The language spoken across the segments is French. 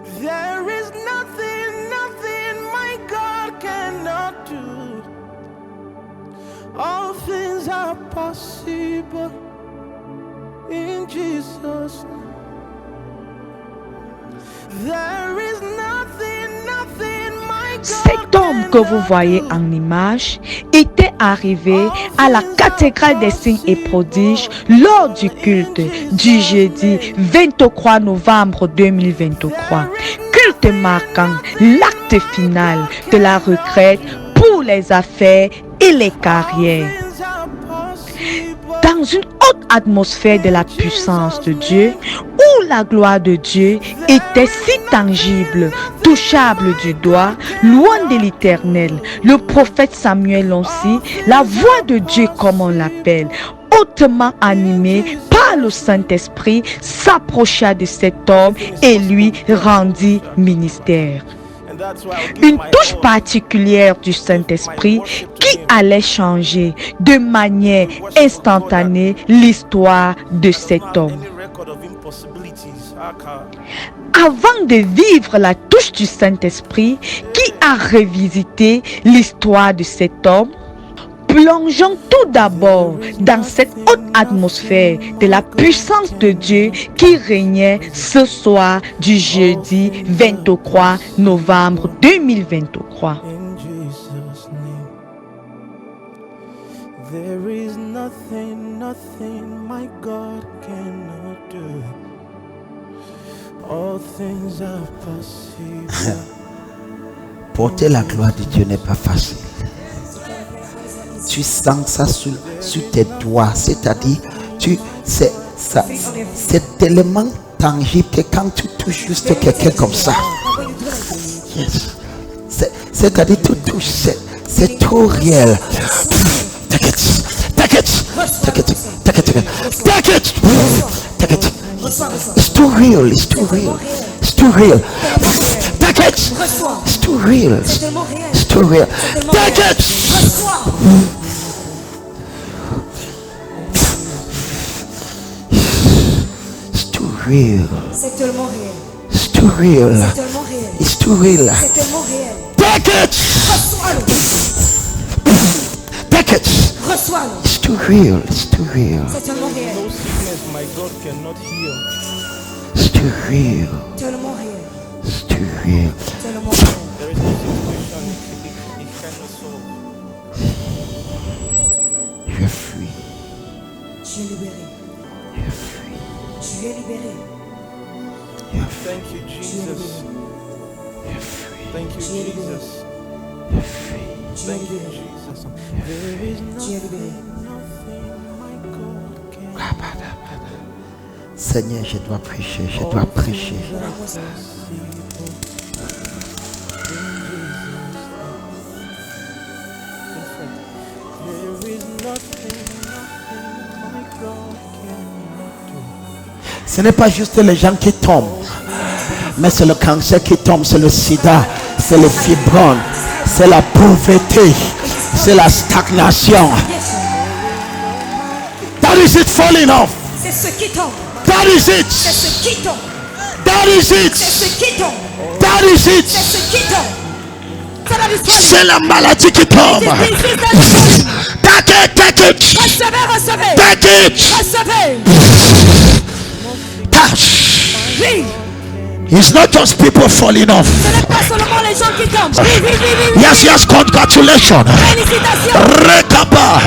There is nothing my God cannot do. All things are possible in Jesus' name. There is nothing my God. Cet homme que vous voyez en image était arrivé à la cathédrale des signes et prodiges lors du culte du jeudi 23 novembre 2023. Culte marquant l'acte final de la retraite pour les affaires et les carrières. Dans une haute atmosphère de la puissance de Dieu, où la gloire de Dieu était si tangible, touchable du doigt, loin de l'Éternel, le prophète Samuel aussi, la voix de Dieu comme on l'appelle, hautement animé par le Saint-Esprit, s'approcha de cet homme et lui rendit ministère. Une touche particulière du Saint-Esprit qui allait changer de manière instantanée l'histoire de cet homme. Avant de vivre la touche du Saint-Esprit qui a revisité l'histoire de cet homme, plongeons tout d'abord dans cette haute atmosphère de la puissance de Dieu qui régnait ce soir du jeudi 23 novembre 2023. In Jesus' name. There is nothing my God cannot do. All things are possible. Porter la gloire de Dieu n'est pas facile. Tu sens ça sur tes doigts, c'est-à-dire c'est tellement tangible que quand tu touches juste quelqu'un comme ça, yes. C'est-à-dire tu touches, c'est trop réel. Take it. It's too real. It's too real. Take it. It's too real. It's too real. Take it. It's too real. C'est tellement réel. It's too real. C'est tellement réel. It's too real. C'est tellement réel. Take it. Take it. Reçois-le. It's too real. It's too real. C'est tellement réel. No sickness my God cannot heal. It's too real. Tellement réel. It's too real. Tellement réel. There is no situation he cannot solve. You are free. Tu es libéré. You are free. Tu es libéré. You are free. Thank you, Tu es Jesus. libéré. You are free. Thank you, Jesus. You are free. Tu es Thank you, libéré. Jesus. There is Tu es libéré. nothing my God can. Seigneur, je dois prêcher. Je dois prêcher. There is nothing my God cannot do. Ce n'est pas juste les gens qui tombent, mais c'est le cancer qui tombe, c'est le sida, c'est le fibrome, c'est la pauvreté, c'est la stagnation. That is it falling off. C'est ce qui tombe. That is it. C'est ce qui tombe. That is C'est it. ce qui tombe. That is C'est it. ce qui tombe. C'est la victoire. C'est la maladie qui tombe. Take it, take it, Recevez. take it. Recevez. Touch. Oui. It's not just people falling off. Ce n'est pas seulement les gens qui tombent. Oui. Yes, congratulations. Félicitations. Rekapa.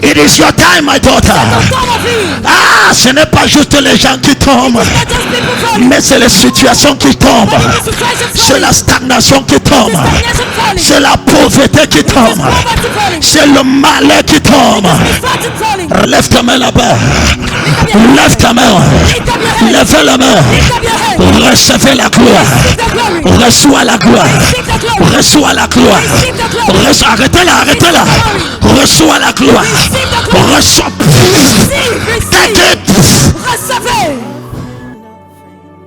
It is your time, my daughter. Ton ma vie. Ah, ce n'est pas juste les gens qui tombent, Not just people falling. mais c'est les situations qui tombent. But it is situation C'est falling. la stagnation qui tombe. Stagnation falling. C'est la pauvreté qui tombe. Poverty falling. C'est le malheur qui tombe. Misfortune falling. Lève ta main là-bas. Lève ta main. Lève la main. Recevez la gloire. Reçois la gloire. Reçois la gloire. Arrêtez-la, arrêtez-la. Reçois la gloire. Reçois. Take it. Recevez.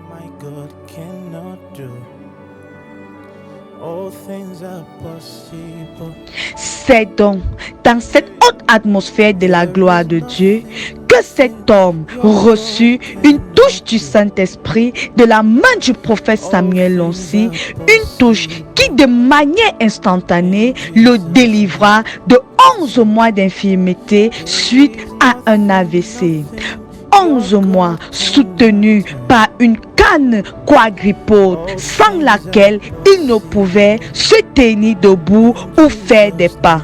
My God cannot do. All things are possible. C'est donc dans cette haute atmosphère de la gloire de Dieu que cet homme reçut une touche du Saint-Esprit de la main du prophète Samuel Lonsi, une touche qui de manière instantanée le délivra de 11 mois d'infirmité suite à un AVC. 11 mois soutenus par une canne quadripode sans laquelle il ne pouvait se tenir debout ou faire des pas.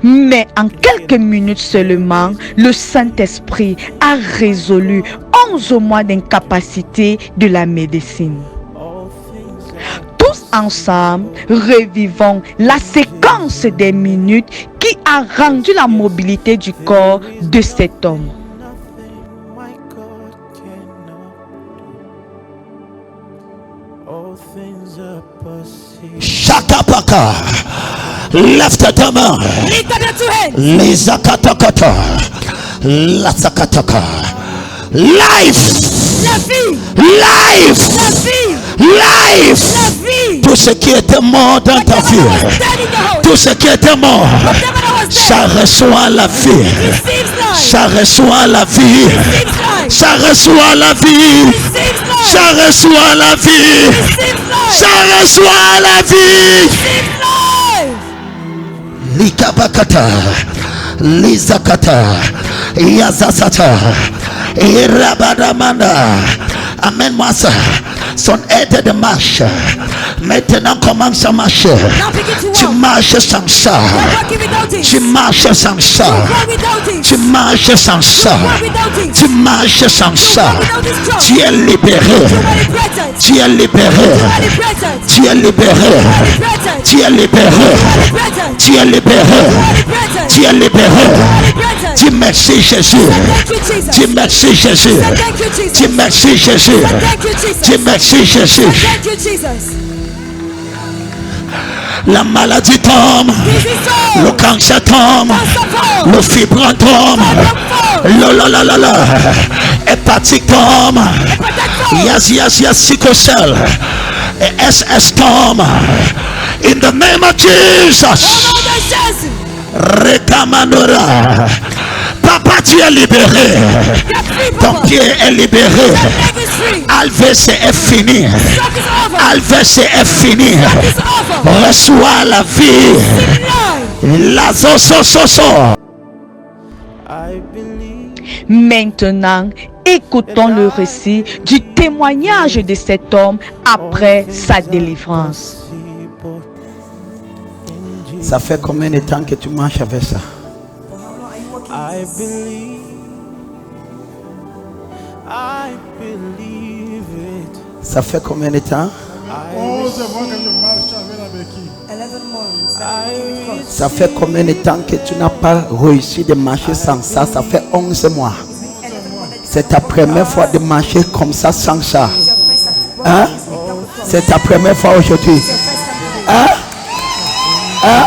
Mais en quelques minutes seulement, le Saint-Esprit a résolu 11 mois d'incapacité de la médecine. Tous ensemble, revivons la séquence des minutes qui a rendu la mobilité du corps de cet homme. My God cannot do. All things are possible. Shakapaka. Lève ta main. Lift up your two hands. Les akatakata. La sakataka. Life. La vie. Life. La vie. Life. La vie. Tout ce qui était mort dans ta Whatever vie. that was dead in your house. Tout ce qui était mort. Whatever that was dead. Ça reçoit la vie. Receives life. Ça reçoit la vie. Receives life. Ça reçoit la vie. Receives life. Ça reçoit la vie. Receives life. Ça reçoit la vie. Receives life. Likabakata, Lizakata, Yazasata, Irabadamanda. Amène-moi ça. Son aide de marche. Maintenant commence à marcher. Now begin to Tu walk. marches sans ça. You're walking without it. Tu marches sans ça. Walk without it. Tu marches sans ça. Walk without it. Tu marches sans ça. Without this job. Tu es libéré. You are liberated. Tu es libéré. You are liberated. Tu es libéré. Liberated. Tu es libéré. Liberated. Tu es libéré. Liberated. Tu es libéré. Liberated. Dis merci Jésus. Thank you, Jesus. Dis merci Jésus. Thank you, Jesus. Dis merci Jésus. Thank you, Jesus. Dis merci Jésus. Thank you, Jesus. La maladie tombe. This is all. Le cancer tombe. Cancer Le fibrome tombe. La hépatique tombe. Yes, sickle cell. Et SS tombe. In the name of Jesus. Rekamandora. Papa, tu es libéré. Ton pied est libéré. AVC est fini. AVC est fini. Reçois la vie. La so. I believe. Maintenant, écoutons le récit du témoignage de cet homme après sa délivrance. Ça fait combien de temps que tu marches avec ça? I believe. I believe it. Ça fait combien de temps? 11 mois que je marche avec la béquille. 11 months. Ça fait combien de temps que tu n'as pas réussi de marcher sans ça? Ça fait 11 mois. C'est ta première fois de marcher comme ça sans ça. Hein? C'est ta première fois aujourd'hui. Hein? Hein?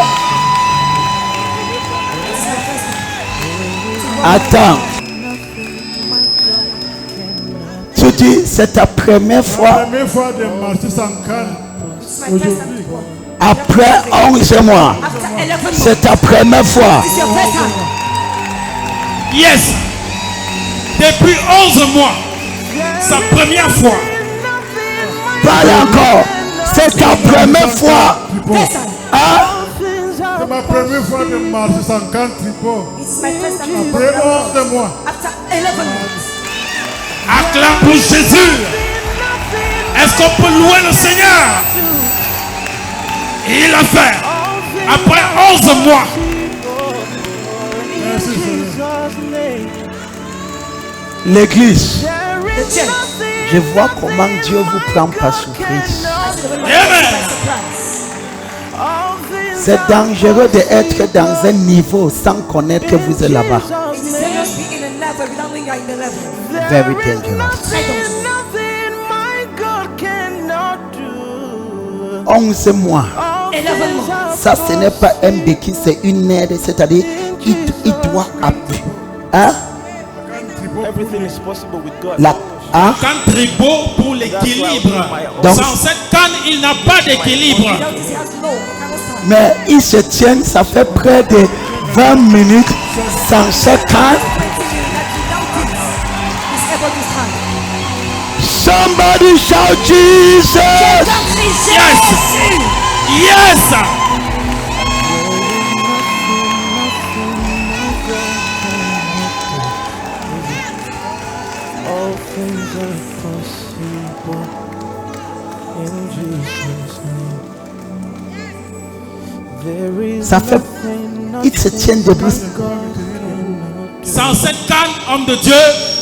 Attends. Tu dis c'est ta première La fois première fois de marcher sans canne aujourd'hui. après 11 mois. C'est ta première fois. Yes. Depuis 11 mois, sa première fois. Parle encore. C'est ta première fois. Hein? C'est ma première fois de marcher sans canne tripot. It's my first time. Après 11 mois. After 11 months. Acclame pour Jésus. Est-ce qu'on peut louer le Seigneur? Il l'a fait. Après 11 mois. Merci Seigneur. Jesus' name. L'église. The church. Je vois comment Dieu vous prend par surprise. Amen. C'est dangereux d'être dans un niveau sans connaître que vous êtes là-bas. It's dangerous to be in a level without knowing you're in the level. Very dangerous. Très dangereux. Nothing my God cannot do. 11 mois. 11 months. Ça, ce n'est pas un béquille, c'est une aide. C'est-à-dire, il doit appuyer. Hein? Everything is possible with God. La, hein? Canne tribot pour l'équilibre. Donc- Sans cette canne, il n'a pas d'équilibre. Without this, he has no. He cannot stand. Mais il se tient, ça fait près de 20 minutes sans ce canne. 20 minutes that without it, he's able to stand. Somebody shout Jesus. Yes. Yes. All things are possible in Jesus' name. There is Ça fait, nothing, il se tient debout. Sans cette canne, homme de Dieu,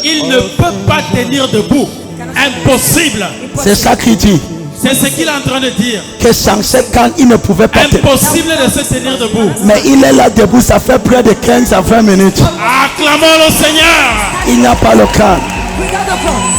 il ne peut pas tenir debout. Impossible. C'est ça qu'il dit. C'est ce qu'il est en train de dire. Que sans cette canne, il ne pouvait pas tenir. Impossible de se tenir debout. Mais il est là debout, ça fait près de 15 à 20 minutes. Acclamons le Seigneur. Il n'a pas le canne. Without the cross.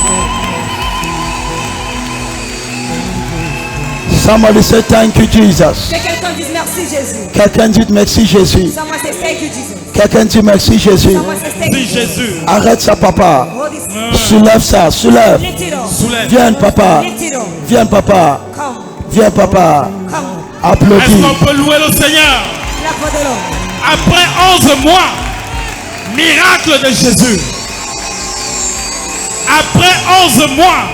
Somebody say thank you Jesus. Que quelqu'un dise merci Jésus. Quelqu'un dit merci Jésus. Someone say thank you Jesus. Quelqu'un dit merci Jésus. Someone say thank Dis you. Jésus. Arrête ça papa. Hold this. Soulève ça, soulève. Lift it up. Soulève. Viens papa. Lift it up. Viens papa. Come. Viens papa. Come. Est-ce Applaudis. qu'on peut louer le Seigneur? Clap for the Lord. Après 11 mois, miracle de Jésus. Après 11 mois,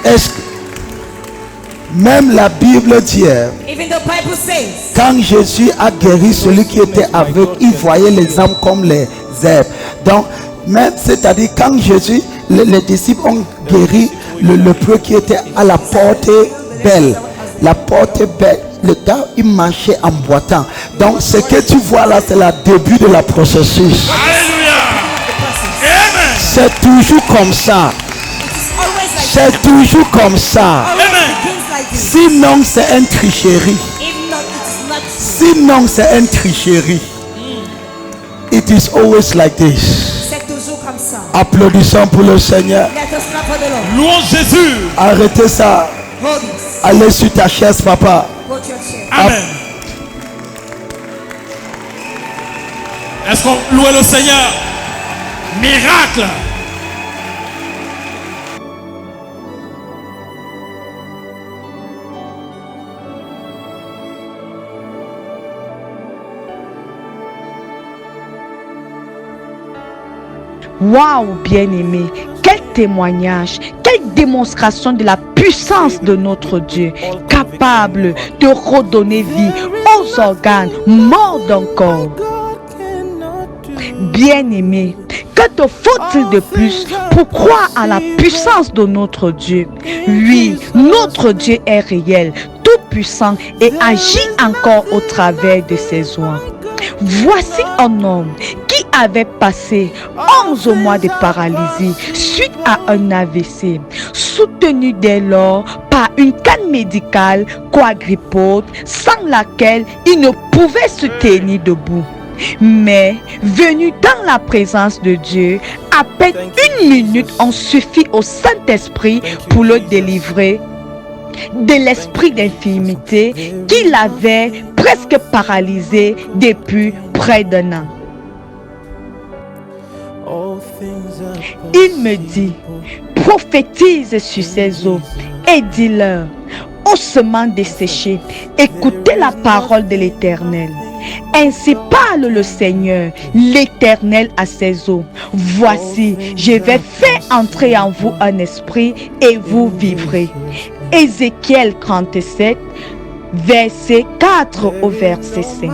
Est-ce que même la Bible dit, Even the Bible says, quand Jésus a guéri celui qui était aveugle, il voyait les âmes comme les herbes. Donc, même, c'est-à-dire, quand Jésus, les disciples ont guéri le lépreux qui était à la porte belle. La porte belle, le gars, il marchait en boitant. Donc, ce que tu vois là, c'est le début de la processus. alléluia. Amen. C'est toujours comme ça. it's always like C'est toujours comme ça. Amen. things like this. Sinon, c'est une tricherie. If not, it is not. Sinon, c'est une tricherie. It is always like this. C'est toujours comme ça. Applaudissons pour le Seigneur. Let us clap for the Lord. Louons Jésus. Arrêtez ça. Hold this. Allez sur ta chaise, papa. Hold your chair. Amen. Est-ce qu'on loue le Seigneur? Miracle. Waouh, bien-aimé, quel témoignage, quelle démonstration de la puissance de notre Dieu, capable de redonner vie aux organes morts d'un corps. Bien-aimé, que te faut-il de plus pour croire à la puissance de notre Dieu? Oui, notre Dieu est réel, tout puissant et agit encore au travers de ses oies. Voici un homme qui avait passé 11 mois de paralysie suite à un AVC, soutenu dès lors par une canne médicale quadripode sans laquelle il ne pouvait se tenir debout. Mais venu dans la présence de Dieu, à peine une minute ont suffi au Saint-Esprit pour le délivrer de l'esprit d'infirmité qui l'avait presque paralysé depuis près d'1 an. all things are Il me dit, prophétise sur ces eaux et dis-leur, ossements desséchés, écoutez la parole de l'Éternel. Ainsi parle le Seigneur, l'Éternel à ses eaux. Voici, je vais faire entrer en vous un esprit et vous vivrez. Ézéchiel 37, verset 4 au verset 5.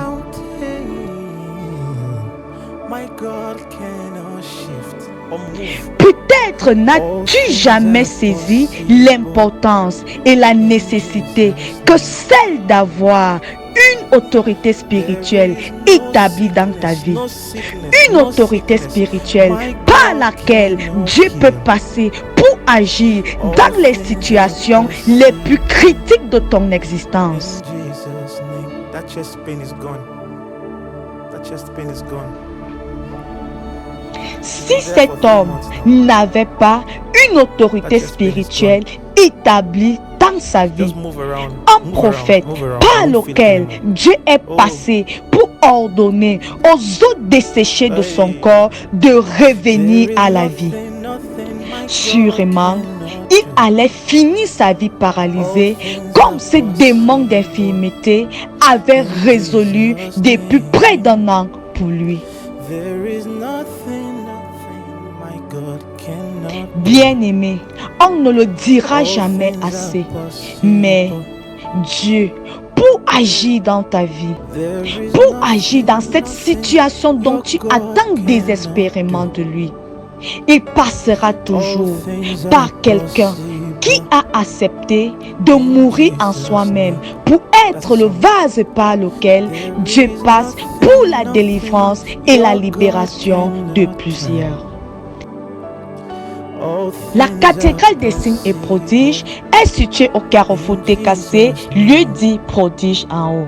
my God cannot shift or move. Peut-être n'as-tu jamais saisi l'importance et la nécessité que celle d'avoir une autorité spirituelle établie dans ta vie. Une autorité spirituelle par laquelle Dieu peut passer pour agir dans les situations les plus critiques de ton existence. In Jesus' name, that chest pain is gone. That chest pain is gone. Si cet homme n'avait pas une autorité spirituelle établie dans sa vie, Just move around. un Move prophète around, move around. par Don't feel lequel pain. Dieu est passé pour ordonner aux eaux desséchées de son corps de revenir à la vie. Sûrement, il allait finir sa vie paralysée comme ce démon d'infirmité avait résolu depuis près d'1 an pour lui. There is nothing, nothing my God Bien-aimé, on ne le dira jamais assez, mais Dieu, pour agir dans ta vie, pour agir dans cette situation dont tu attends désespérément de lui, il passera toujours par quelqu'un qui a accepté de mourir en soi-même pour être le vase par lequel Dieu passe pour la délivrance et la libération de plusieurs. La cathédrale des signes et prodiges est située au carrefour TKC, lieu dit prodige en haut.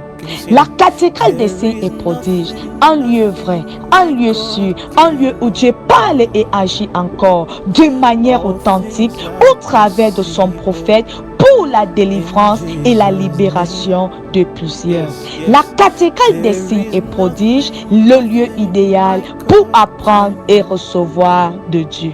La cathédrale des signes et prodiges, un lieu vrai, un lieu sûr, un lieu où Dieu parle et agit encore de manière authentique au travers de son prophète pour la délivrance et la libération de plusieurs. La cathédrale des signes et prodiges, le lieu idéal pour apprendre et recevoir de Dieu.